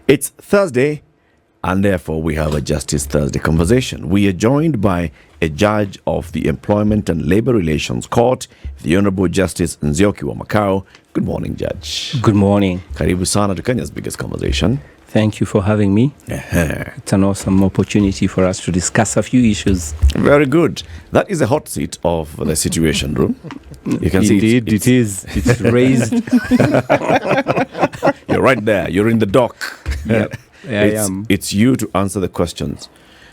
It's Thursday, and therefore we have a Justice Thursday conversation. We are joined by a judge of the Employment and Labor Relations Court, the Honorable Justice Nzioki wa Makau. Good morning, Judge. Good morning. Karibu sana to Kenya's biggest conversation. Thank you for having me. It's an awesome opportunity for us to discuss a few issues. Very good. That is a hot seat of the Situation Room. You can see it is. It's raised. You're right there. You're in the dock. Yep, I am. It's you to answer the questions.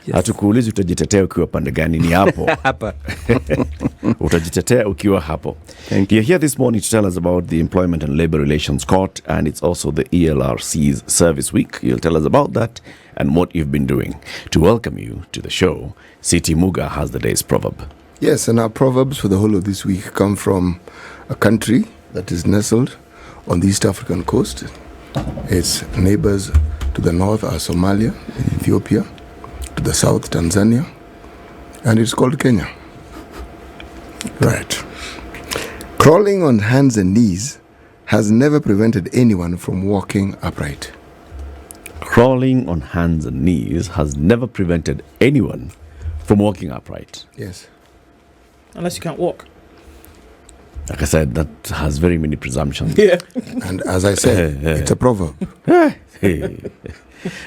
Yes. Hatukuulizi utajitetea ukiwa pande gani, ni hapo. Hapa. Utajitetea ukiwa hapo. Thank you. You're here this morning to tell us about the Employment and Labor Relations Court, and it's also the ELRC's Service Week. You'll tell us about that and what you've been doing. To welcome you to the show, Siti Muga has the day's proverb. Yes, and our proverbs for the whole of this week come from a country that is nestled on the East African coast. Its neighbors to the north are Somalia and Ethiopia, to the south Tanzania, and it's called Kenya. Right. Crawling on hands and knees has never prevented anyone from walking upright. Crawling on hands and knees has never prevented anyone from walking upright. Yes. Unless you can't walk. Like I said, that has very many presumptions. Yeah. And as I said, it's a proverb. Hey.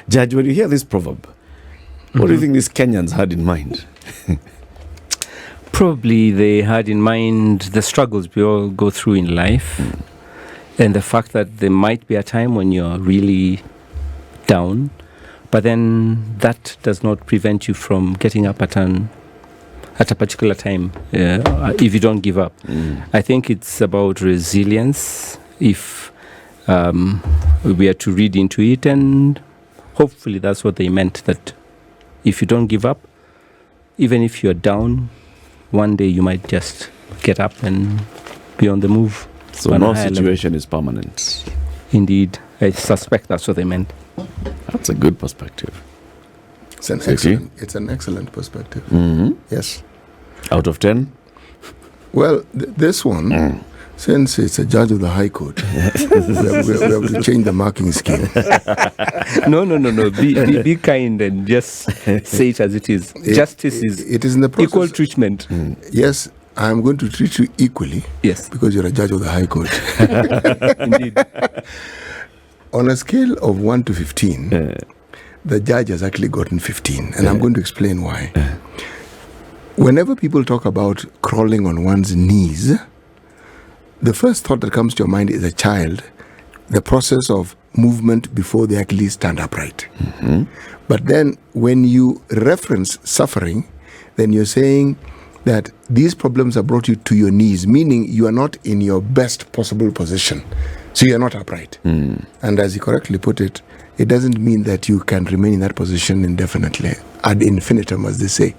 Judge, when you hear this proverb, what do you think these Kenyans had in mind? Probably they had in mind the struggles we all go through in life and the fact that there might be a time when you're really down, but then that does not prevent you from getting up at a particular time if you don't give up. I think it's about resilience if we are to read into it, and hopefully that's what they meant, that if you don't give up, even if you're down, one day you might just get up and be on the move. So no situation is permanent. Indeed. I suspect that's what they meant. That's a good perspective. It's an excellent perspective. Mm-hmm. Yes. Out of 10? Well, this one, since it's a judge of the High Court, we have to change the marking scheme. No. Be kind and just say it as it is. Justice it is in the process. Equal treatment. Yes, I'm going to treat you equally. Yes. Because you're a judge of the High Court. Indeed. On a scale of 1 to 15, the judge has actually gotten 15, and I'm going to explain why. Whenever people talk about crawling on one's knees, the first thought that comes to your mind is a child, the process of movement before they actually stand upright. Mm-hmm. But then when you reference suffering, then you're saying that these problems have brought you to your knees, meaning you are not in your best possible position. So you're not upright. And as you correctly put it, it doesn't mean that you can remain in that position indefinitely, ad infinitum, as they say.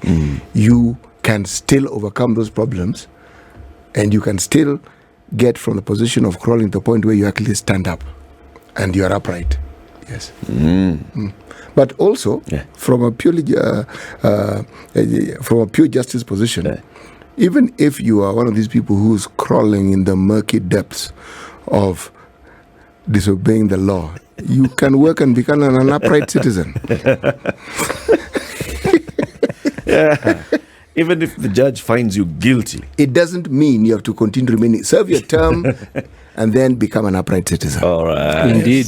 You can still overcome those problems, and you can still get from the position of crawling to the point where you actually stand up and you are upright. Yes. But also, from a purely from a pure justice position, even if you are one of these people who's crawling in the murky depths of disobeying the law, you can work and become an upright citizen. Yeah. Even if the judge finds you guilty, it doesn't mean you have to continue remaining. Serve your term and then become an upright citizen. All right. Indeed.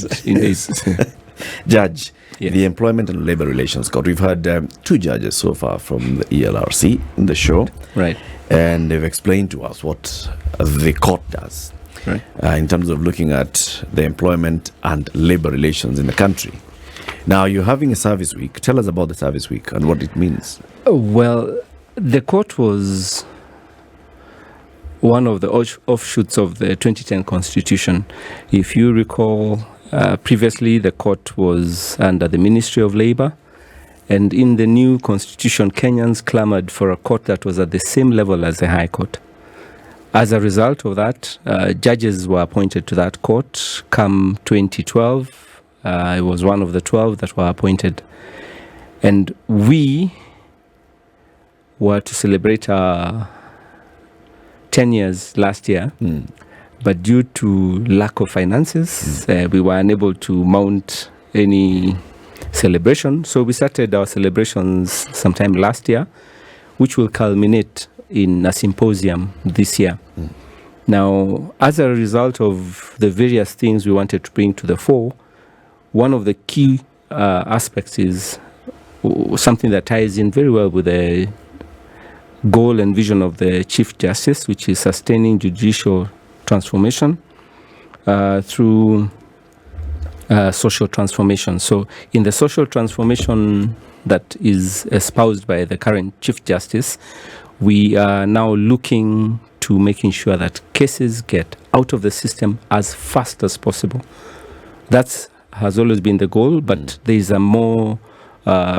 Judge, Yes. the Employment and Labor Relations Court, we've had 2 judges so far from the ELRC in the show. Right. And they've explained to us what the court does in terms of looking at the employment and labor relations in the country. Now, you're having a service week. Tell us about the service week and what it means. Well, the court was one of the offshoots of the 2010 Constitution. If you recall, previously the court was under the Ministry of Labor, and in the new Constitution, Kenyans clamored for a court that was at the same level as the High Court. As a result of that, judges were appointed to that court come 2012. I was one of the 12 that were appointed. And we were to celebrate our 10 years last year, but due to lack of finances, we were unable to mount any celebration. So we started our celebrations sometime last year, which will culminate in a symposium this year. Now, as a result of the various things we wanted to bring to the fore, one of the key aspects is something that ties in very well with the goal and vision of the Chief Justice, which is sustaining judicial transformation through social transformation. So in the social transformation that is espoused by the current Chief Justice, we are now looking to making sure that cases get out of the system as fast as possible. That has always been the goal, but there is a more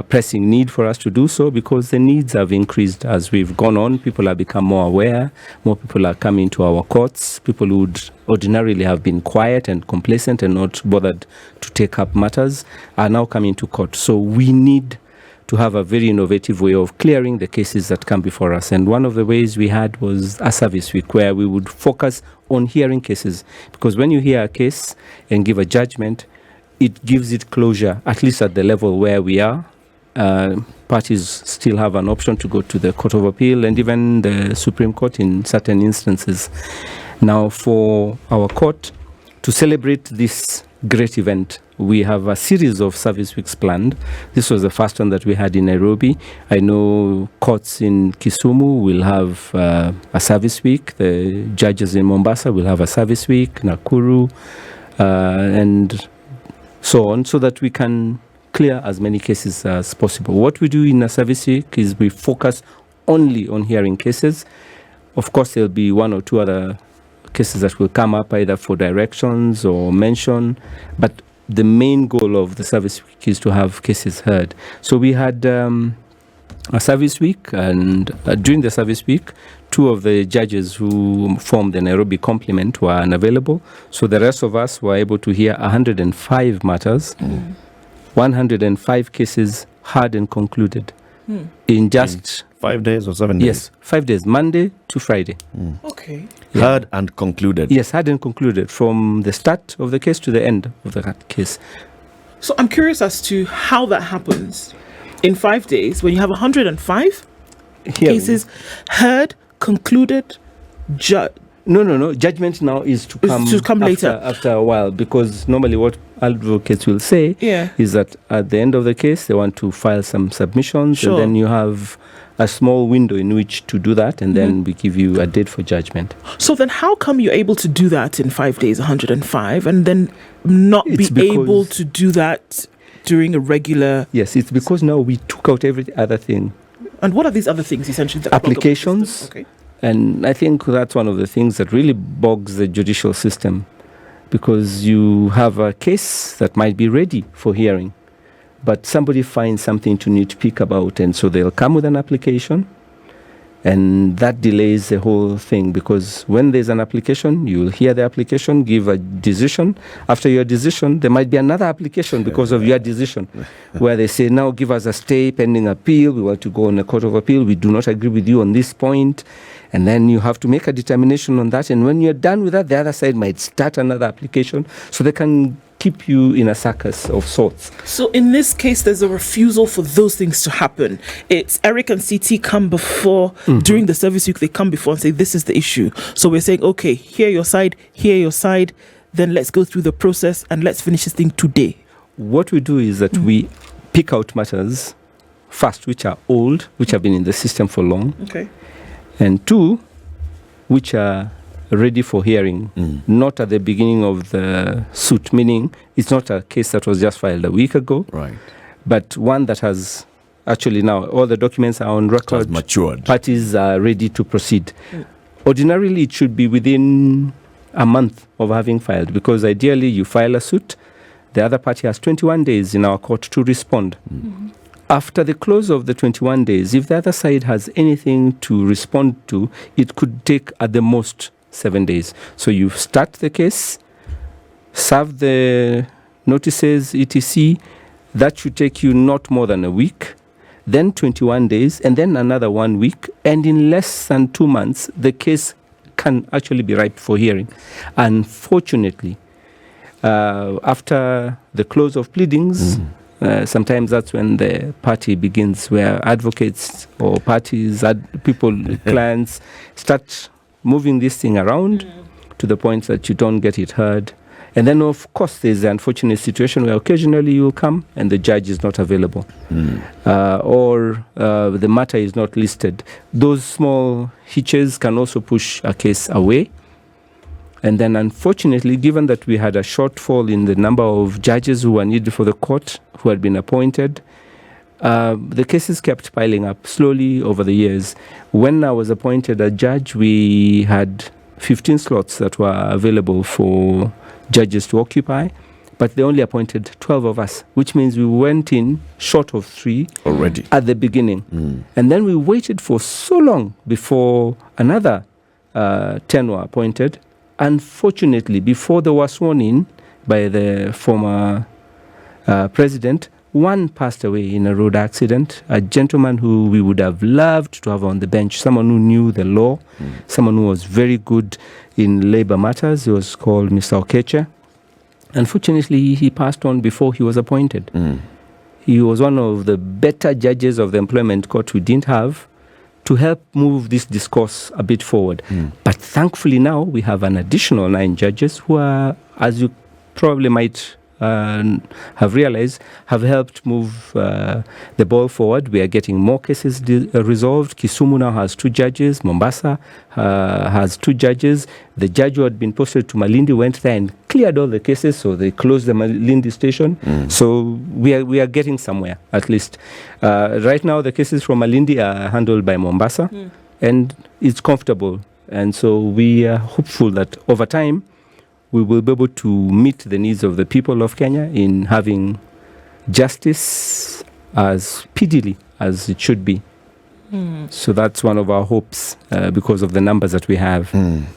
pressing need for us to do so because the needs have increased as we've gone on. People have become more aware. More people are coming to our courts. People who would ordinarily have been quiet and complacent and not bothered to take up matters are now coming to court. So we need to have a very innovative way of clearing the cases that come before us. And one of the ways we had was a service week where we would focus on hearing cases. Because when you hear a case and give a judgment, it gives it closure, at least at the level where we are. Parties still have an option to go to the Court of Appeal and even the Supreme Court in certain instances. Now, for our court to celebrate this great event, we have a series of service weeks planned. This was the first one that we had in Nairobi. I know courts in Kisumu will have a service week. The judges in Mombasa will have a service week, Nakuru, and so on, so that we can clear as many cases as possible. What we do in a service week is we focus only on hearing cases. Of course, there'll be one or two other cases that will come up either for directions or mention, but the main goal of the service week is to have cases heard. So we had a service week, and during the service week, two of the judges who formed the Nairobi complement were unavailable. So the rest of us were able to hear 105 matters, 105 cases heard and concluded in just 5 days or 7 days? Yes, 5 days, Monday to Friday. Okay. Yeah. Heard and concluded. Yes, heard and concluded from the start of the case to the end of the case. So I'm curious as to how that happens in 5 days when you have 105 cases heard, concluded, No. Judgment now is to come later after a while, because normally what advocates will say is that at the end of the case they want to file some submissions, and then you have a small window in which to do that, and then we give you a date for judgment. So then how come you're able to do that in 5 days, 105, and then not be able to do that during a regular... Yes, it's because now we took out every other thing. And what are these other things, essentially? Applications. Okay. And I think that's one of the things that really bogs the judicial system, because you have a case that might be ready for hearing, but somebody finds something to nitpick about, and so they'll come with an application, and that delays the whole thing, because when there's an application, you'll hear the application, give a decision. After your decision, there might be another application because of your decision, where they say, now give us a stay pending appeal. We want to go on a Court of Appeal. We do not agree with you on this point. And then you have to make a determination on that. And when you're done with that, the other side might start another application, so they can keep you in a circus of sorts. So in this case, there's a refusal for those things to happen. It's Eric and CT come before, during the service week, they come before and say, this is the issue. So we're saying, okay, hear your side, then let's go through the process and let's finish this thing today. What we do is that we pick out matters, first, which are old, which have been in the system for long. Okay. And two, which are ready for hearing, not at the beginning of the suit, meaning it's not a case that was just filed a week ago, Right. but one that has actually now, all the documents are on record, has matured. parties are ready to proceed. Ordinarily, it should be within a month of having filed, because ideally you file a suit, the other party has 21 days in our court to respond. After the close of the 21 days, if the other side has anything to respond to, it could take at the most 7 days. So you start the case, serve the notices, etc. That should take you not more than a week, then 21 days, and then another 1 week. And in less than 2 months, the case can actually be ripe for hearing. Unfortunately, After the close of pleadings, sometimes that's when the party begins, where advocates or parties, clients start moving this thing around to the point that you don't get it heard. And then, of course, there's the unfortunate situation where occasionally you will come and the judge is not available, or the matter is not listed. Those small hitches can also push a case away. And then, unfortunately, given that we had a shortfall in the number of judges who were needed for the court, who had been appointed, the cases kept piling up slowly over the years. When I was appointed a judge, we had 15 slots that were available for judges to occupy, but they only appointed 12 of us, which means we went in short of 3 already at the beginning. And then we waited for so long before another 10 were appointed. Unfortunately, before they were sworn in by the former president, one passed away in a road accident, a gentleman who we would have loved to have on the bench, someone who knew the law, someone who was very good in labor matters. He was called Mr. Okeche. Unfortunately, he passed on before he was appointed. He was one of the better judges of the employment court we didn't have to help move this discourse a bit forward. But thankfully now we have an additional 9 judges who are, as you probably might have realized, have helped move the ball forward. We are getting more cases resolved. Kisumu now has 2 judges. Mombasa has 2 judges. The judge who had been posted to Malindi went there and cleared all the cases, so they closed the Malindi station. So we are getting somewhere, at least. Right now, the cases from Malindi are handled by Mombasa, and it's comfortable. And so we are hopeful that over time, we will be able to meet the needs of the people of Kenya in having justice as speedily as it should be. So that's one of our hopes because of the numbers that we have.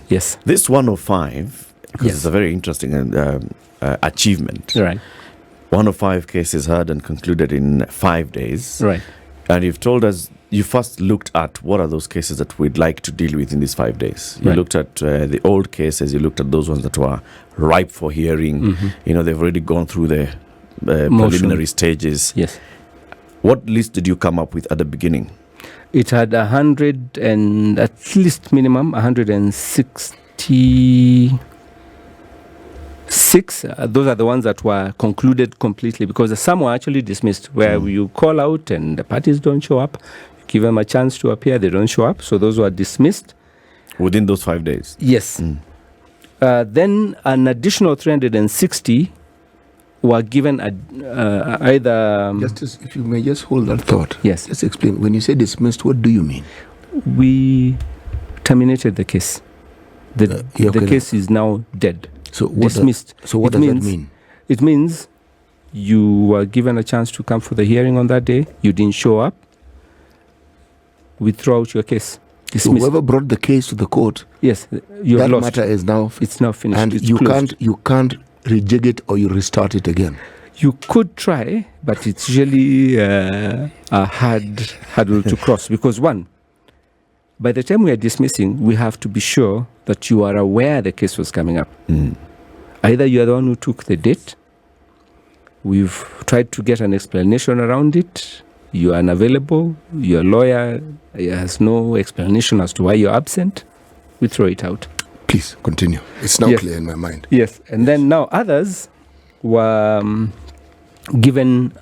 Yes. This 105, because it's a very interesting achievement. Right. 105 cases heard and concluded in 5 days. Right. And you've told us you first looked at what are those cases that we'd like to deal with in these 5 days. You looked at the old cases, you looked at those ones that were ripe for hearing. You know, they've already gone through the preliminary stages. Yes. What list did you come up with at the beginning? It had 100 and at least minimum 166. Those are the ones that were concluded completely, because some were actually dismissed, where you call out and the parties don't show up. You give them a chance to appear, they don't show up. So those were dismissed. Within those 5 days? Yes. Then an additional 360 were given either... Justice, if you may just hold that thought. Yes. Just explain. When you say dismissed, what do you mean? We terminated the case. The case is now dead. So what dismissed. What does that mean? It means you were given a chance to come for the hearing on that day. You didn't show up. We throw out your case. So whoever brought the case to the court, yes, you that lost. matter is now it's now finished. And it's you closed. can't rejig it or you restart it again. You could try, but it's usually a hard hurdle to cross, because one, by the time we are dismissing, we have to be sure that you are aware the case was coming up. Either you are the one who took the date, we've tried to get an explanation around it, you are unavailable, your lawyer has no explanation as to why you're absent, we throw it out. Please, continue. It's now clear in my mind. Yes, and then now others were given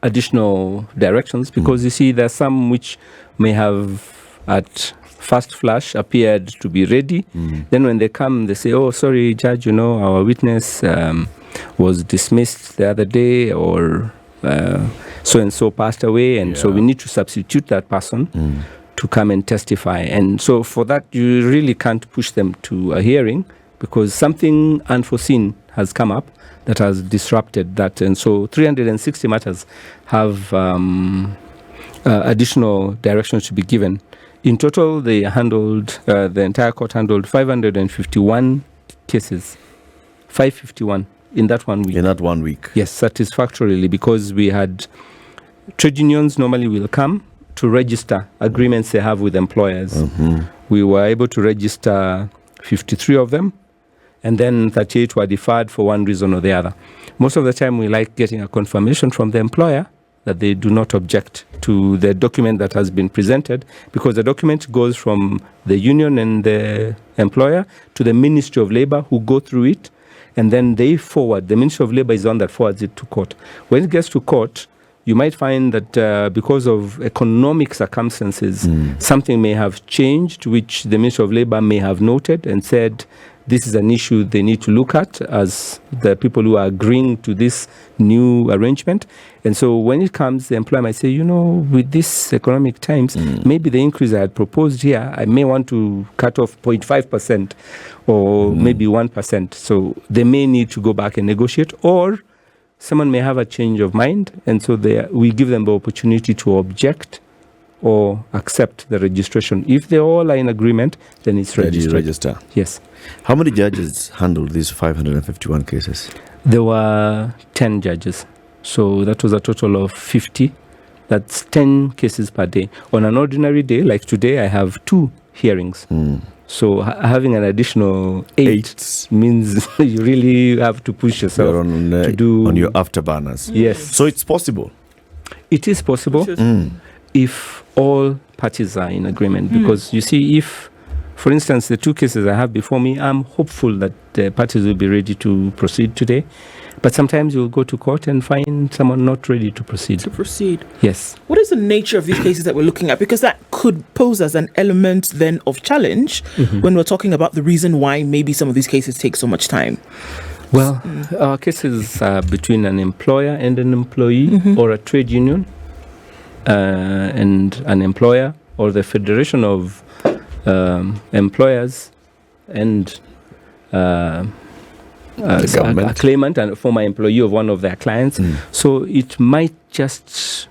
additional directions, because you see there are some which may have at first flash appeared to be ready. Then when they come, they say, oh, sorry, Judge, our witness was dismissed the other day, or so-and-so passed away, and so we need to substitute that person to come and testify. And so for that, you really can't push them to a hearing, because something unforeseen has come up that has disrupted that. And so 360 matters have additional directions to be given. In total, they handled, the entire court handled 551 cases. 551 in that 1 week. In that 1 week? Yes, satisfactorily, because we had trade unions normally will come to register agreements they have with employers. We were able to register 53 of them, and then 38 were deferred for one reason or the other. Most of the time, we like getting a confirmation from the employer that they do not object to the document that has been presented, because the document goes from the union and the employer to the Ministry of Labour, who go through it, and then they forward. The Ministry of Labour is the one that forwards it to court. When it gets to court, you might find that because of economic circumstances, something may have changed, which the Ministry of Labour may have noted and said, this is an issue they need to look at as the people who are agreeing to this new arrangement. And so when it comes, the employer might say, with this economic times, maybe the increase I had proposed here, I may want to cut off 0.5% or maybe 1%. So they may need to go back and negotiate, or someone may have a change of mind. And so we give them the opportunity to object or accept the registration. If they all are in agreement, then it's registered. Register. Yes. How many judges handled these 551 cases? There were 10 judges. So that was a total of 50. That's 10 cases per day. On an ordinary day, like today, I have 2 hearings. So having an additional 8 means you really have to push yourself to do on your afterburners. Yes. So it's possible. It is possible if all parties are in agreement. Because you see, if, for instance, the 2 cases I have before me, I'm hopeful that the parties will be ready to proceed today. But sometimes you'll go to court and find someone not ready to proceed. Yes. What is the nature of these cases that we're looking at? Because that could pose as an element then of challenge when we're talking about the reason why maybe some of these cases take so much time. Well, our cases are between an employer and an employee, or a trade union and an employer, or the Federation of Employers and a claimant and a former employee of one of their clients. So it might just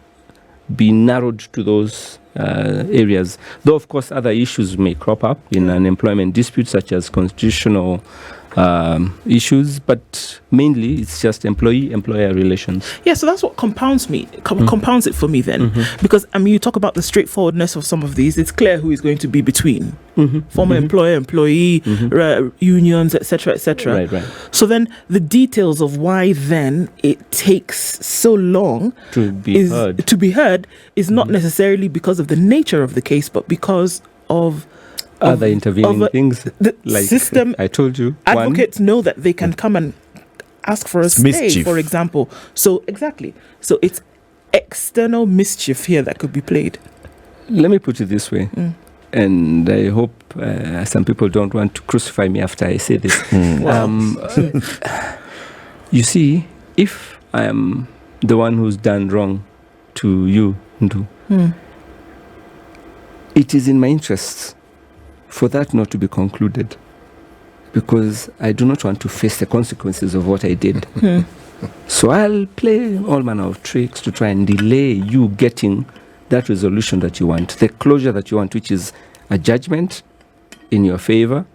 be narrowed to those areas. Though, of course, other issues may crop up in an employment dispute, such as constitutional issues, but mainly it's just employee-employer relations. Yeah, so that's what compounds it for me then. Because, you talk about the straightforwardness of some of these. It's clear who is going to be between. Former employer, employee, unions, etc., etc. Right. So then the details of why then it takes so long to be heard is not necessarily because of the nature of the case, but because of other intervening things. The like system, I told you, advocates know that they can come and ask for a stay, for example. So exactly. So it's external mischief here that could be played. Let me put it this way, and I hope some people don't want to crucify me after I say this. You see, if I am the one who's done wrong to you, Ndu, it is in my interests for that not to be concluded, because I do not want to face the consequences of what I did. So I'll play all manner of tricks to try and delay you getting that resolution that you want, the closure that you want, which is a judgment in your favor,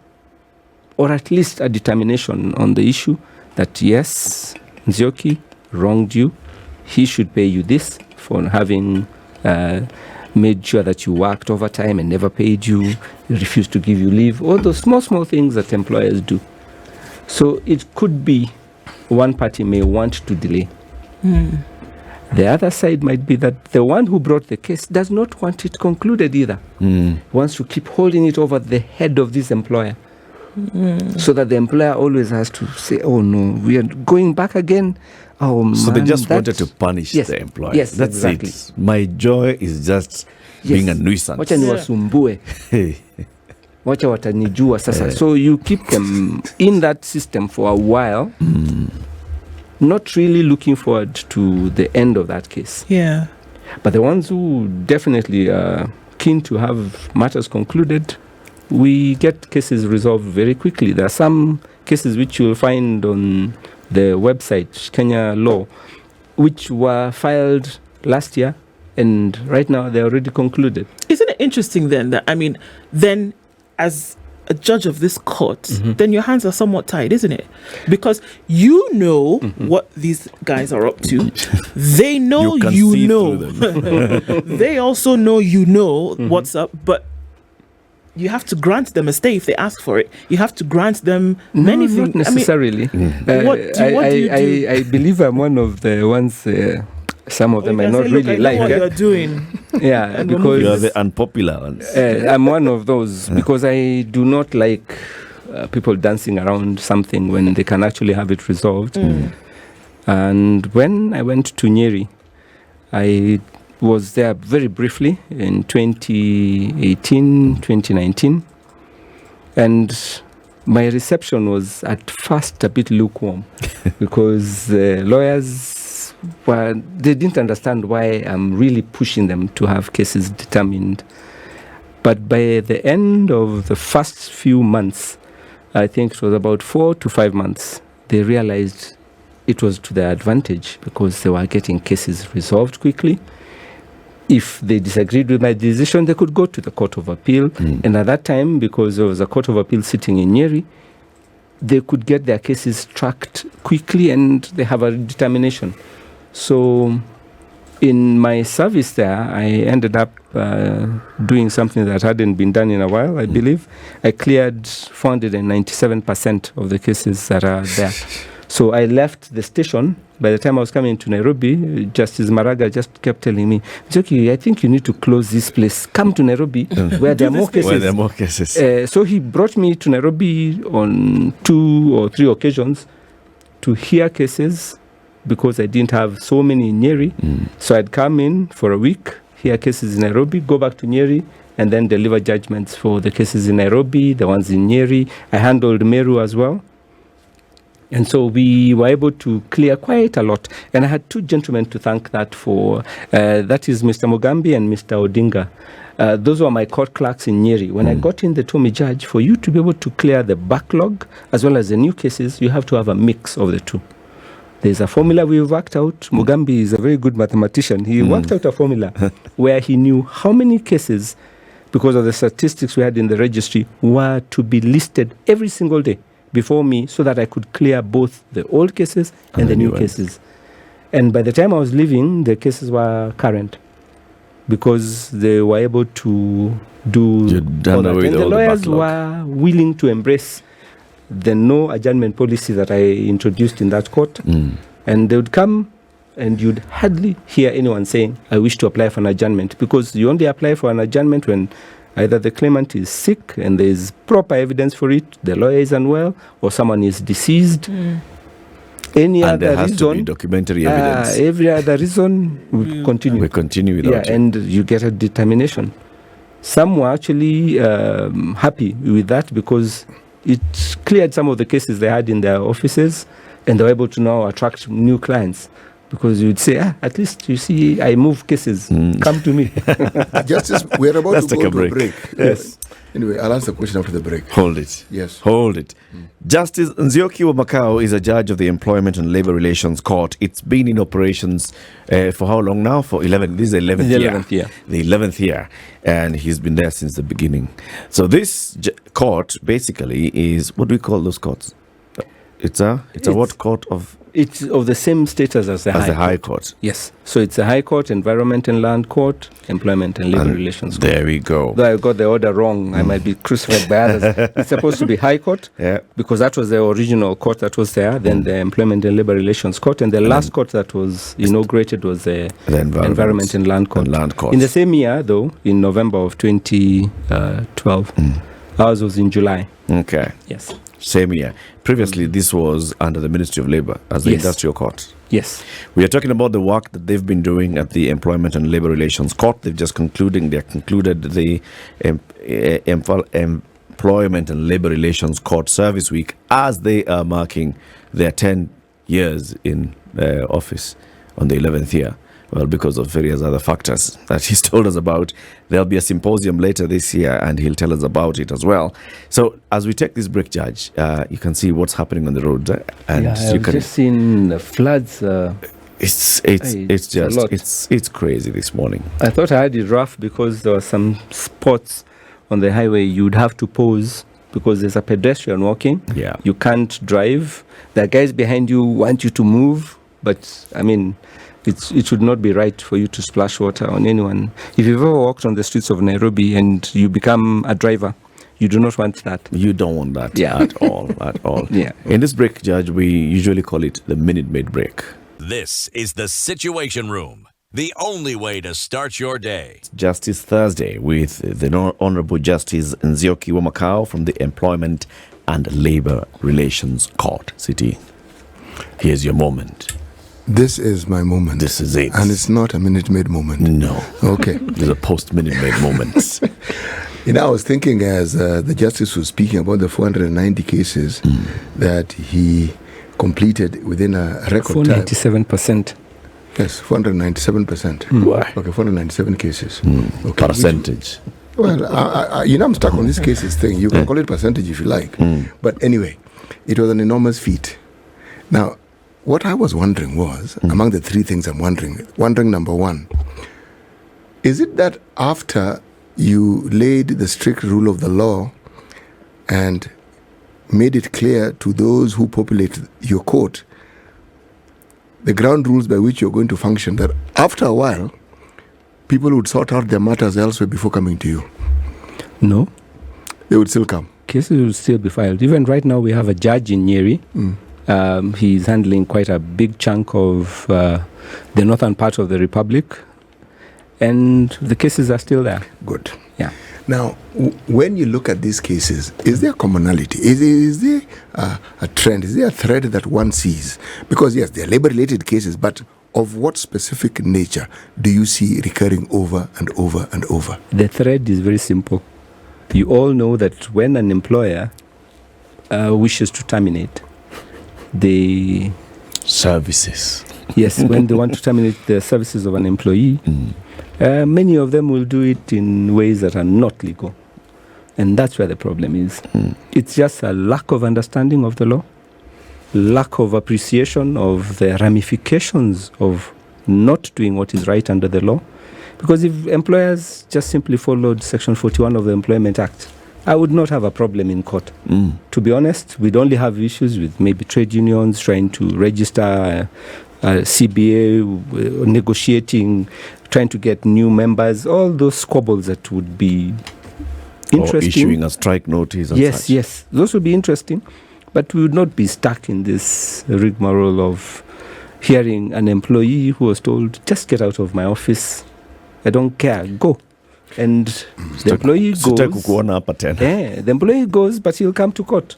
or at least a determination on the issue that, yes, Nzioki wronged you. He should pay you this for having made sure that you worked overtime and never paid you, refused to give you leave, all those small things that employers do. So it could be one party may want to delay. The other side might be that the one who brought the case does not want it concluded either. Wants to keep holding it over the head of this employer. So that the employer always has to say, oh no, we are going back again. Oh, so they just wanted to punish the employer. Yes, that's exactly. it. My joy is just being a nuisance. Wacha niwasumbue. Wacha watanijua sasa. So you keep them in that system for a while, not really looking forward to the end of that case. Yeah. But the ones who definitely are keen to have matters concluded, we get cases resolved very quickly. There are some cases which you'll find on the website, Kenya Law, which were filed last year, and right now they're already concluded. Isn't it interesting then that, then as a judge of this court, then your hands are somewhat tied, isn't it? Because you know what these guys are up to. They know you know. They also know what's up, but you have to grant them a stay if they ask for it. You have to grant them many things. Not necessarily. What do you do? I believe I'm one of the ones. Some of them you are can not say, "Look, really I know like. what you're doing." Yeah, And we're because You are the unpopular ones. I'm one of those because I do not like people dancing around something when they can actually have it resolved. And when I went to Nyeri, I was there very briefly in 2018, 2019, and my reception was at first a bit lukewarm because lawyers they didn't understand why I'm really pushing them to have cases determined. But by the end of the first few months, I think it was about 4 to 5 months, they realized it was to their advantage because they were getting cases resolved quickly. If they disagreed with my decision, they could go to the Court of Appeal. And at that time, because there was a Court of Appeal sitting in Nyeri, they could get their cases tracked quickly and they have a determination. So in my service there, I ended up doing something that hadn't been done in a while, I believe. I cleared 497% of the cases that are there. So I left the station. By the time I was coming to Nairobi, Justice Maraga just kept telling me, "Nzioki, I think you need to close this place. Come to Nairobi where there are more cases." Where there are more cases. So he brought me to Nairobi on 2 or 3 occasions to hear cases because I didn't have so many in Nyeri. So I'd come in for a week, hear cases in Nairobi, go back to Nyeri, and then deliver judgments for the cases in Nairobi, the ones in Nyeri. I handled Meru as well. And so we were able to clear quite a lot. And I had 2 gentlemen to thank that for. That is Mr. Mugambi and Mr. Odinga. Those were my court clerks in Nyeri. When I got in, they told me, "Judge, for you to be able to clear the backlog as well as the new cases, you have to have a mix of the two. There's a formula we worked out. Mugambi is a very good mathematician. He worked out a formula where he knew how many cases, because of the statistics we had in the registry, were to be listed every single day before me so that I could clear both the old cases and the new cases. And by the time I was leaving, the cases were current because they were able to do all that. And the lawyers were willing to embrace the no adjournment policy that I introduced in that court. And they would come and you'd hardly hear anyone saying, "I wish to apply for an adjournment," because you only apply for an adjournment when either the claimant is sick and there is proper evidence for it, the lawyer is unwell, or someone is deceased. Any and other there has reason, to be documentary evidence. every other reason we continue. We continue without it. And you get a determination. Some were actually happy with that because it cleared some of the cases they had in their offices, and they were able to now attract new clients. Because you'd say, at least you see, I move cases. Come to me. Justice, we're about Let's to take go a to a break. break. Yes. Anyway, I'll answer the question after the break. Hold it. Yes. Hold it. Justice Nzioki of Makau is a judge of the Employment and Labor Relations Court. It's been in operations for how long now? For 11. This is the 11th year. 11th year. The 11th year. And he's been there since the beginning. So this court basically is, what do we call those courts? It's a what court of? It's of the same status as the High Court. Yes. So it's a High Court, Environment and Land Court, Employment and Labor Relations Court. There we go. Though I got the order wrong, I might be crucified by others. It's supposed to be High Court, because that was the original court that was there, then the Employment and Labor Relations Court, and the last court that was inaugurated was the Environment and Land Court. In the same year, though, in November of 2012, ours was in July. Okay. Yes. Same year. Previously, this was under the Ministry of Labour as the Industrial Court. Yes. We are talking about the work that they've been doing at the Employment and Labour Relations Court. They concluded the Employment and Labour Relations Court Service Week as they are marking their 10 years in office on the 11th year. Well, because of various other factors that he's told us about. There'll be a symposium later this year, and he'll tell us about it as well. So, as we take this break, Judge, you can see what's happening on the road, and I've just seen the floods. It's crazy this morning. I thought I had it rough because there were some spots on the highway you'd have to pause because there's a pedestrian walking. Yeah, you can't drive. The guys behind you want you to move, but I mean, it should not be right for you to splash water on anyone. If you've ever walked on the streets of Nairobi and you become a driver, You do not want that. You don't want that at all, at all. Yeah. In this break, Judge, we usually call it the Minute Maid break. This is the Situation Room, the only way to start your day. Justice Thursday with the Honorable Justice Nzioki wa Makau from the Employment and Labor Relations Court. City, here's your moment. This is my moment. This is it. And it's not a Minute Maid moment. No. Okay. There's a post-Minute Maid moment. I was thinking as the justice was speaking about the 490 cases that he completed within a record time. 497%. Yes, 497%. Why? Okay, 497 cases. Okay. Percentage. Well, I'm stuck on this cases thing. You can call it percentage if you like. But anyway, it was an enormous feat. Now, what I was wondering was, among the three things I'm wondering number one, is it that after you laid the strict rule of the law and made it clear to those who populate your court the ground rules by which you're going to function, that after a while, people would sort out their matters elsewhere before coming to you? No. They would still come. Cases will still be filed. Even right now, we have a judge in Nyeri. He's handling quite a big chunk of the northern part of the Republic. And the cases are still there. Good. Yeah. Now, when you look at these cases, is there commonality? Is there a trend? Is there a thread that one sees? Because, yes, they're labor-related cases, but of what specific nature do you see recurring over and over and over? The thread is very simple. You all know that when an employer wishes to terminate the services. Yes, when they want to terminate the services of an employee, many of them will do it in ways that are not legal. And that's where the problem is. It's just a lack of understanding of the law, lack of appreciation of the ramifications of not doing what is right under the law. Because if employers just simply followed Section 41 of the Employment Act, I would not have a problem in court. To be honest, we'd only have issues with maybe trade unions trying to register CBA, negotiating, trying to get new members, all those squabbles that would be interesting. Or issuing a strike notice and such. Yes, those would be interesting. But we would not be stuck in this rigmarole of hearing an employee who was told, just get out of my office. I don't care, go. And the employee goes. The employee goes, but he'll come to court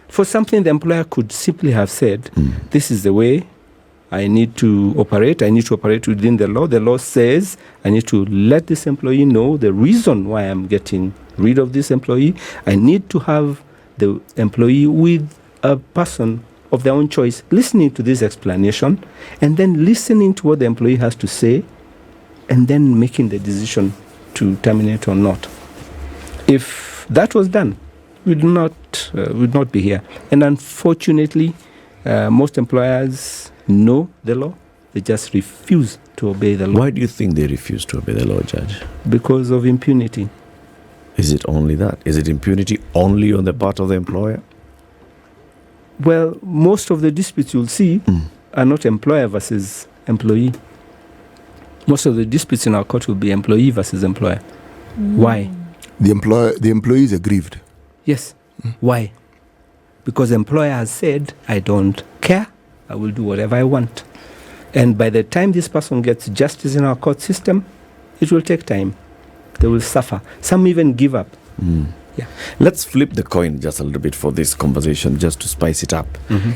for something the employer could simply have said, this is the way I need to operate. I need to operate within the law. The law says I need to let this employee know the reason why I'm getting rid of this employee. I need to have the employee with a person of their own choice listening to this explanation and then listening to what the employee has to say and then making the decision to terminate or not. If that was done, we would not be here. And unfortunately, most employers know the law. They just refuse to obey the law. Why do you think they refuse to obey the law, Judge? Because of impunity. Is it only that? Is it impunity only on the part of the employer? Well, most of the disputes you'll see are not employer versus employee. Most of the disputes in our court will be employee versus employer. Why? The employee is aggrieved. Yes. Why? Because the employer has said, I don't care. I will do whatever I want. And by the time this person gets justice in our court system, it will take time. They will suffer. Some even give up. Yeah. Let's flip the coin just a little bit for this conversation, just to spice it up.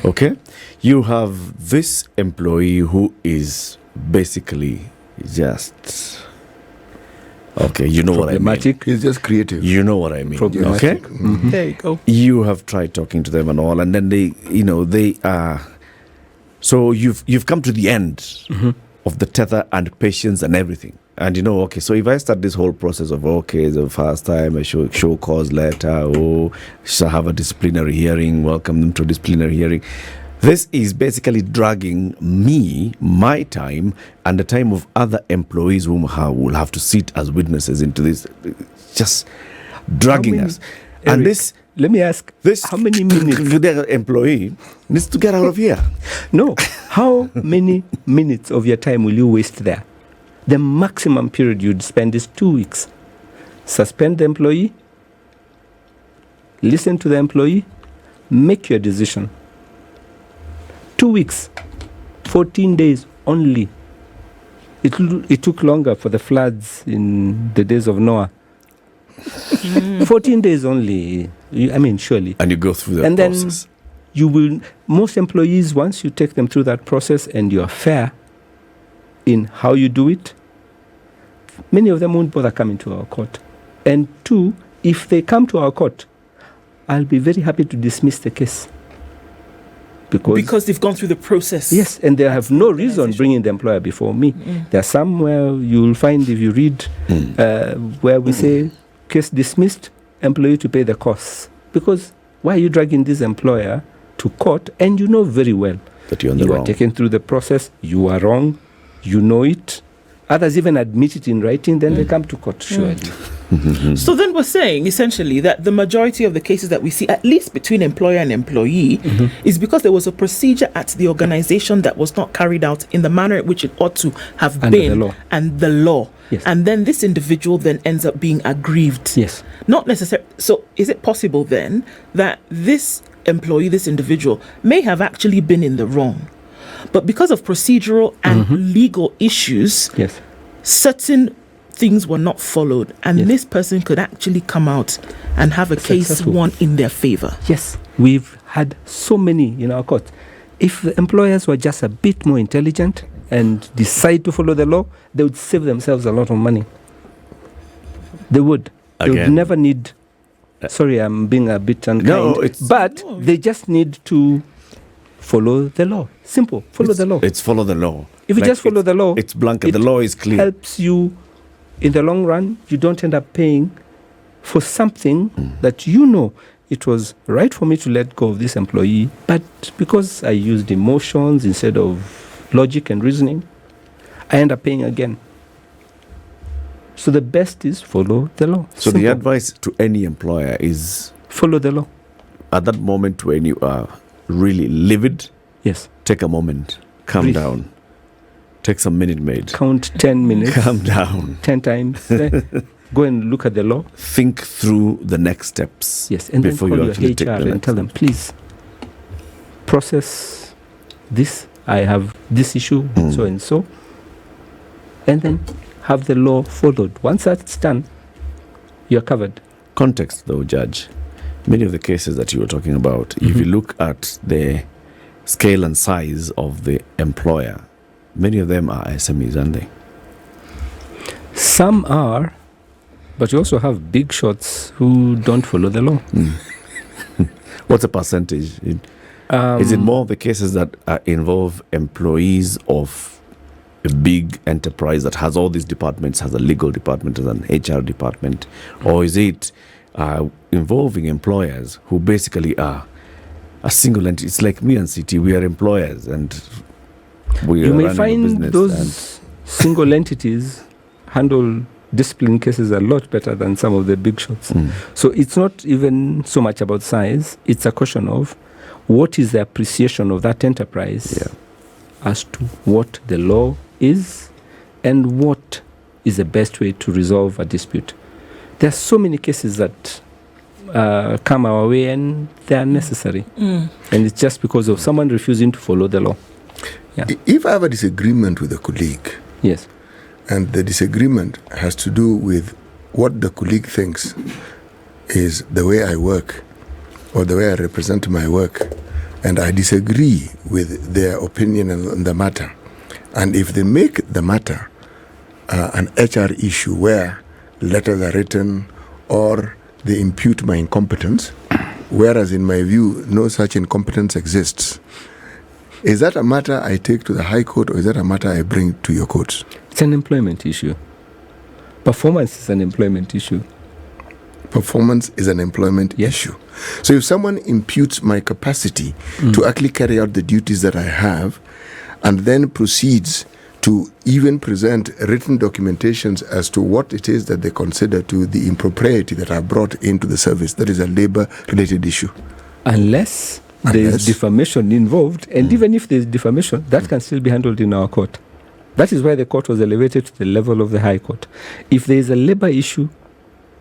Okay? You have this employee who is basically just... Okay, you know what I mean. He's just creative. You know what I mean. Okay? There you go. You have tried talking to them and all, and then they are... So you've come to the end of the tether and patience and everything. And okay, so if I start this whole process of, okay, the first time I show cause letter, shall have a disciplinary hearing, welcome them to a disciplinary hearing. This is basically dragging my time, and the time of other employees whom will have to sit as witnesses into this, just dragging us. Eric, and this... Let me ask, how many minutes? The employee needs to get out of here. No. How many minutes of your time will you waste there? The maximum period you'd spend is 2 weeks. Suspend the employee, listen to the employee, make your decision. 2 weeks, 14 days only. It took longer for the floods in the days of Noah. 14 days only. Surely. And you go through that and process. Then most employees, once you take them through that process and you are fair in how you do it, many of them won't bother coming to our court. And 2, if they come to our court, I'll be very happy to dismiss the case. Because they've gone through the process. Yes, and they have no reason bringing the employer before me. There are some where you'll find, if you read, where we say, case dismissed, employee to pay the costs. Because why are you dragging this employer to court, and you know very well that you are taken through the process, you are wrong, you know it. Others even admit it in writing, then they come to court, surely. So then we're saying, essentially, that the majority of the cases that we see, at least between employer and employee, is because there was a procedure at the organization that was not carried out in the manner in which it ought to have been. And the law. Yes. And then this individual then ends up being aggrieved. Yes. Not necessarily. So is it possible then that this employee, this individual, may have actually been in the wrong, but because of procedural and legal issues, certain things were not followed, and this person could actually come out and have a case won in their favor? Yes, we've had so many in our court. If the employers were just a bit more intelligent and decide to follow the law, they would save themselves a lot of money. They would. They would never need... Sorry, I'm being a bit unkind. They just need to follow the law. Simple. Follow the law. It's follow the law. If you just follow the law... It's blanket. The law is clear. It helps you in the long run. You don't end up paying for something that you know it was right for me to let go of this employee, but because I used emotions instead of logic and reasoning, I end up paying again. So the best is follow the law. So the advice to any employer is... follow the law. At that moment when you are really livid, take a moment, calm down. Take some Minute Maid. Count 10 minutes. Calm down. 10 times. Go and look at the law. Think through the next steps. Yes, and before then call you actually your take HR the and tell them, please, process this. I have this issue, so and so. And then have the law followed. Once that's done, you're covered. Context, though, Judge. Many of the cases that you were talking about, if you look at the scale and size of the employer, many of them are SMEs, aren't they? Some are, but you also have big shots who don't follow the law. What's the percentage? Is it more of the cases that involve employees of a big enterprise that has all these departments, has a legal department, has an HR department, or is it involving employers who basically are a single entity? It's like me and CT, we are employers, and you may find those single entities handle discipline cases a lot better than some of the big shots. So it's not even so much about size. It's a question of what is the appreciation of that enterprise as to what the law is and what is the best way to resolve a dispute. There are so many cases that come our way and they are necessary. And it's just because of someone refusing to follow the law. If I have a disagreement with a colleague, and the disagreement has to do with what the colleague thinks is the way I work or the way I represent my work, and I disagree with their opinion on the matter, and if they make the matter an HR issue where letters are written or they impute my incompetence, whereas in my view no such incompetence exists, is that a matter I take to the High Court, or is that a matter I bring to your courts? It's an employment issue. Performance is an employment issue. Performance is an employment issue. So if someone imputes my capacity to actually carry out the duties that I have, and then proceeds to even present written documentations as to what it is that they consider to the impropriety that I brought into the service, that is a labor-related issue. Unless there's defamation involved, and even if there's defamation, that can still be handled in our court. That is why the court was elevated to the level of the High Court. If there is a labor issue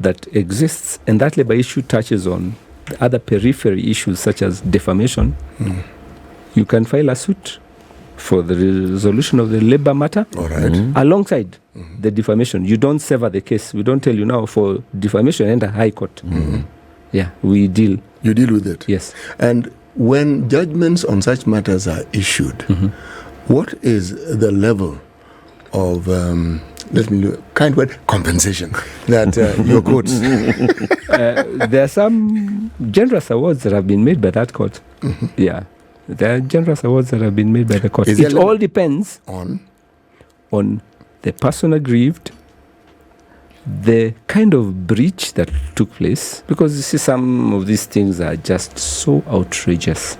that exists, and that labor issue touches on the other periphery issues such as defamation, you can file a suit for the resolution of the labor matter All right. alongside the defamation. You don't sever the case. We don't tell you now for defamation enter high court. Yeah, we deal. You deal with it. Yes. And when judgments on such matters are issued, what is the level of kind word compensation that your courts? There are some generous awards that have been made by that court. Yeah, there are generous awards that have been made by the court. Is there It all depends on the person aggrieved, the kind of breach that took place, because you see some of these things are just so outrageous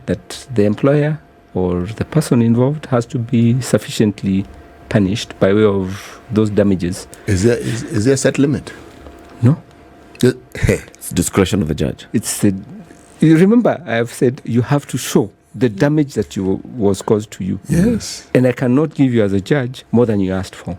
that the employer or the person involved has to be sufficiently punished by way of those damages. is there a set limit? No. It's discretion of the judge. You remember, I have said you have to show the damage that was caused to you. Yes. And I cannot give you as a judge more than you asked for.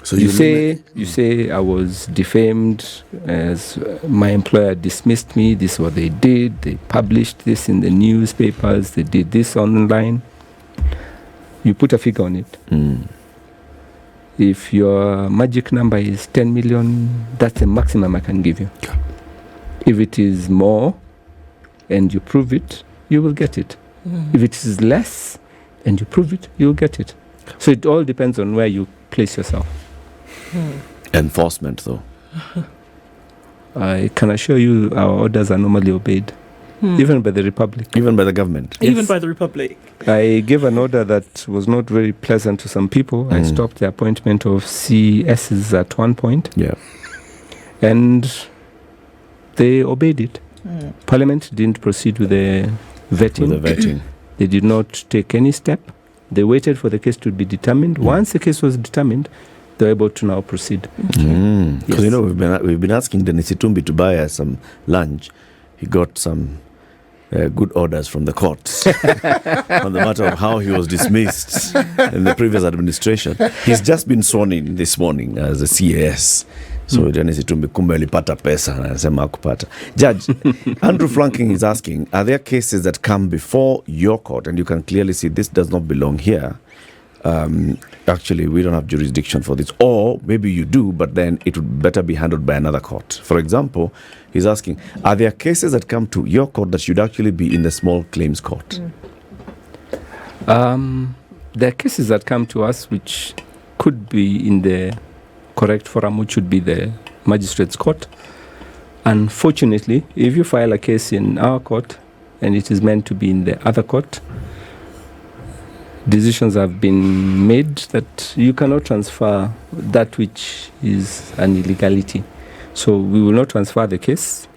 So You say I was defamed, as my employer dismissed me. This is what they did. They published this in the newspapers. They did this online. You put a figure on it. If your magic number is 10 million, that's the maximum I can give you. Yeah. If it is more and you prove it, you will get it. If it is less and you prove it, you will get it. So it all depends on where you place yourself. Enforcement, though. I can assure you our orders are normally obeyed, even by the Republic. Even by the government. Even Yes. by the Republic. I gave an order that was not very pleasant to some people. I stopped the appointment of CSs at one point, Yeah. and they obeyed it. Parliament didn't proceed with the vetting. With the vetting. They did not take any step. They waited for the case to be determined. Once the case was determined, they were able to now proceed. Because we've been asking Dennis Itumbi to buy us some lunch. He got some good orders from the courts on the matter of how he was dismissed in the previous administration. He's just been sworn in this morning as a CAS. So Dennis Itumbi kumbe alipata pesa na anasema hakupata. Judge, Andrew Flanking is asking, are there cases that come before your court and you can clearly see this does not belong here? Actually, we don't have jurisdiction for this. Or maybe you do, but then it would better be handled by another court. For example, he's asking, are there cases that come to your court that should actually be in the small claims court? There are cases that come to us which could be in the correct forum, which should be the magistrate's court. Unfortunately, if you file a case in our court and it is meant to be in the other court, decisions have been made that you cannot transfer that which is an illegality. So we will not transfer the case.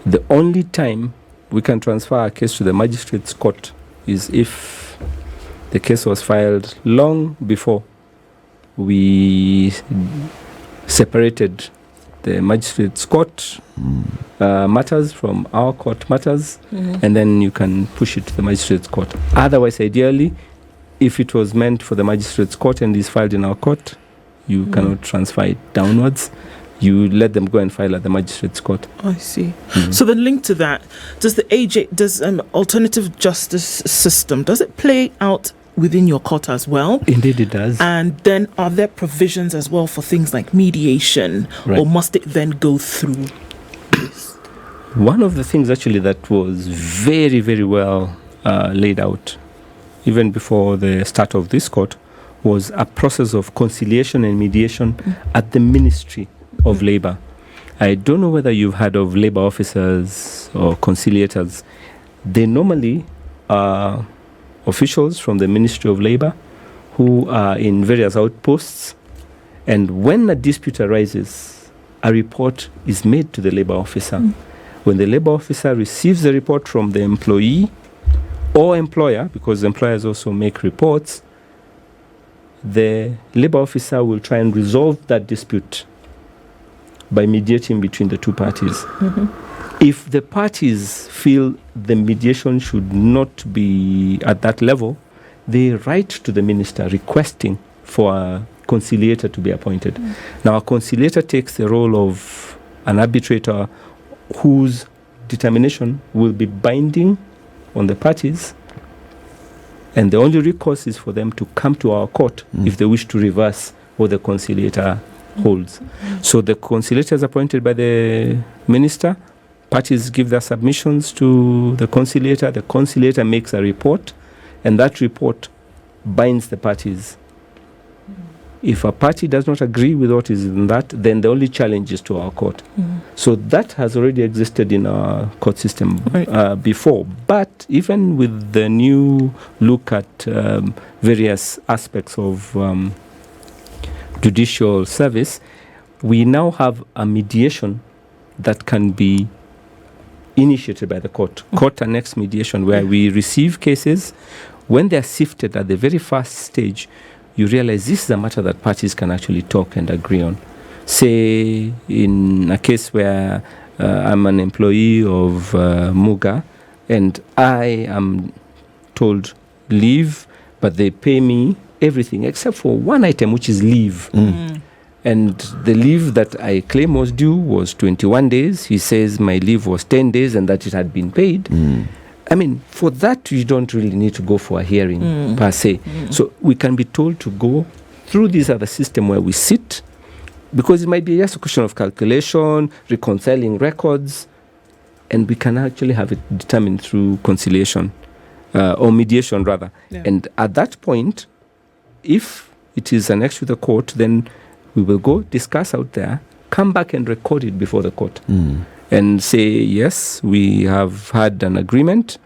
The only time we can transfer a case to the magistrate's court is if the case was filed long before we separated the magistrate's court matters from our court matters, and then you can push it to the magistrate's court. Otherwise, ideally, if it was meant for the magistrate's court and is filed in our court, you cannot transfer it downwards. You let them go and file at the magistrate's court. I see. So then linked to that, does the alternative justice system, does it play out within your court as well? Indeed it does. And then are there provisions as well for things like mediation, or must it then go through? One of the things actually that was very, very well laid out, even before the start of this court, was a process of conciliation and mediation at the Ministry of Labour. I don't know whether you've heard of labour officers or conciliators. They normally are officials from the Ministry of Labour who are in various outposts, and when a dispute arises, a report is made to the labour officer. When the labour officer receives the report from the employee or employer, because employers also make reports, the labour officer will try and resolve that dispute by mediating between the two parties. If the parties feel the mediation should not be at that level, they write to the minister requesting for a conciliator to be appointed. Now, a conciliator takes the role of an arbitrator whose determination will be binding on the parties, and the only recourse is for them to come to our court if they wish to reverse what the conciliator holds. So the conciliator is appointed by the minister. Parties give their submissions to the conciliator makes a report, and that report binds the parties. If a party does not agree with what is in that, then the only challenge is to our court. So that has already existed in our court system before. But even with the new look at various aspects of judicial service, we now have a mediation that can be initiated by the court. Court-annexed mediation, where we receive cases. When they are sifted at the very first stage, you realize this is a matter that parties can actually talk and agree on. Say, in a case where I'm an employee of Muga, and I am told leave, but they pay me everything except for one item, which is leave. And the leave that I claim was due was 21 days. He says my leave was 10 days and that it had been paid. I mean, for that, you don't really need to go for a hearing per se. So we can be told to go through this other system where we sit, because it might be just a question of calculation, reconciling records, and we can actually have it determined through conciliation or mediation, rather. And at that point, if it is annexed to the court, then we will go discuss out there, come back and record it before the court. And say, yes, we have had an agreement.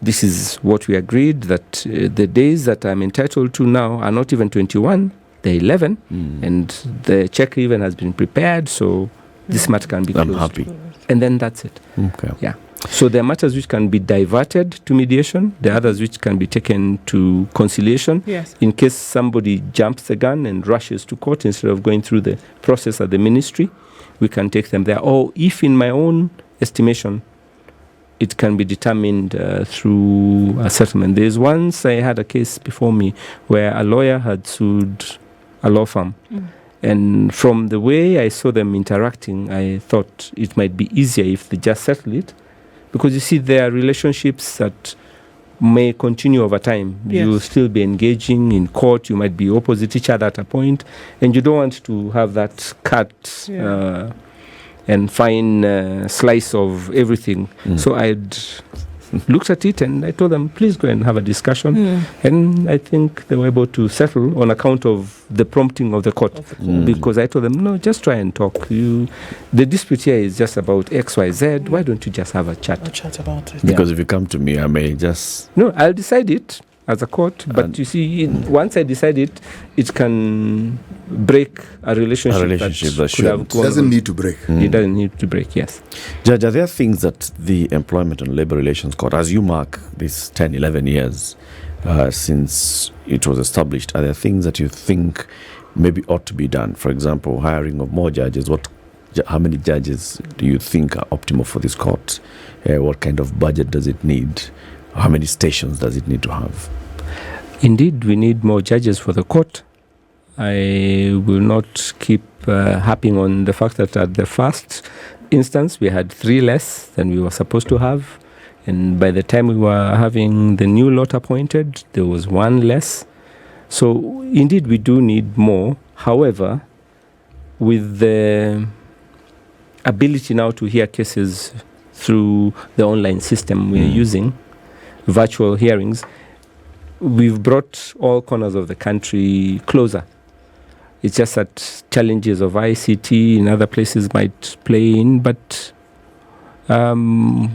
This is what we agreed, that the days that I'm entitled to now are not even 21, they're 11. And the check even has been prepared, so this matter can be closed. I'm happy. And then that's it. Okay. Yeah. So there are matters which can be diverted to mediation. There are others which can be taken to conciliation. Yes. In case somebody jumps the gun and rushes to court instead of going through the process at the ministry, we can take them there. Or if in my own estimation, it can be determined through a settlement. There's once I had a case before me where a lawyer had sued a law firm. And from the way I saw them interacting, I thought it might be easier if they just settle it. Because you see, there are relationships that may continue over time. Yes. You'll still be engaging in court. You might be opposite each other at a point. And you don't want to have that cut and fine slice of everything. So I'd looked at it and I told them, please go and have a discussion. And I think they were able to settle on account of the prompting of the court. Because I told them, no, just try and talk. The dispute here is just about X, Y, Z. Why don't you just have a chat? A chat about it. Because if you come to me, I may just... No, I'll decide it as a court. But you see, once I decide it, it can break a relationship that could have gone. It doesn't need to break. It doesn't need to break, yes. Judge, are there things that the Employment and Labour Relations Court, as you mark these 10, 11 years since it was established, are there things that you think maybe ought to be done? For example, hiring of more judges. How many judges do you think are optimal for this court? What kind of budget does it need? How many stations does it need to have? Indeed, we need more judges for the court. I will not keep harping on the fact that at the first instance, we had 3 less than we were supposed to have. And by the time we were having the new lot appointed, there was 1 less. So indeed, we do need more. However, with the ability now to hear cases through the online system we're using, virtual hearings, we've brought all corners of the country closer. It's just that challenges of ICT in other places might play in, but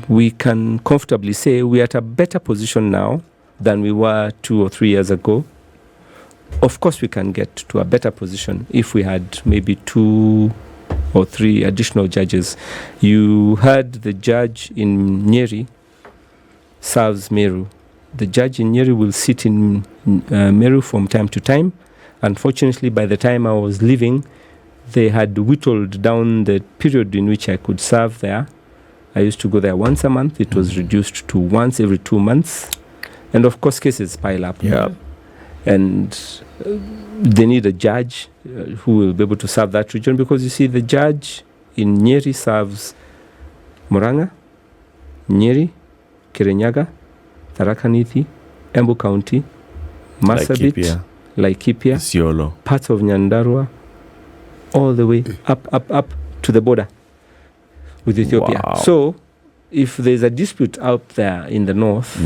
we can comfortably say we're at a better position now than we were 2 or 3 years ago. Of course, we can get to a better position if we had maybe 2 or 3 additional judges. You heard the judge in Nyeri serves Meru. The judge in Nyeri will sit in Meru from time to time. Unfortunately, by the time I was leaving, they had whittled down the period in which I could serve there. I used to go there once a month. It was reduced to once every 2 months. And of course, cases pile up. Yeah. And they need a judge who will be able to serve that region, because you see, the judge in Nyeri serves Murang'a, Nyeri, Kirinyaga, Tharaka Nithi, Embu County, Marsabit, Laikipia, Isiolo, parts of Nyandarua, all the way up to the border with Ethiopia. Wow. So if there's a dispute out there in the north,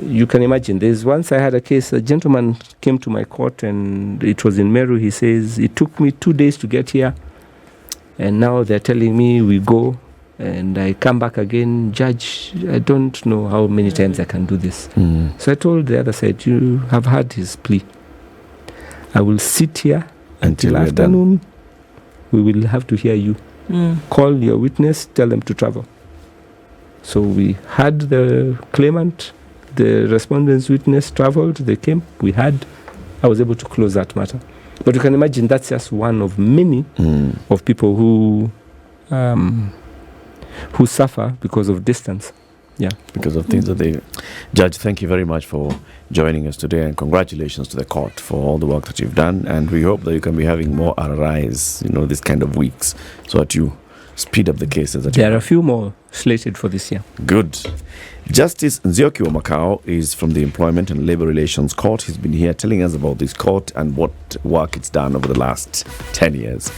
you can imagine. There's once I had a case, a gentleman came to my court and it was in Meru. He says, it took me 2 days to get here. And now they're telling me we go and I come back again. Judge, I don't know how many times I can do this. So I told the other side, you have heard his plea. I will sit here until we're afternoon. We will have to hear you. Call your witness, tell them to travel. So we had the claimant, the respondent's witness traveled, they came, I was able to close that matter. But you can imagine that's just one of many of people who suffer because of distance. Yeah. Because of things that they... Judge, thank you very much for joining us today, and congratulations to the court for all the work that you've done. And we hope that you can be having more RRIs, this kind of weeks, so that you speed up the cases. There are a few more slated for this year. Good. Justice Nzioki of Makau is from the Employment and Labor Relations Court. He's been here telling us about this court and what work it's done over the last 10 years.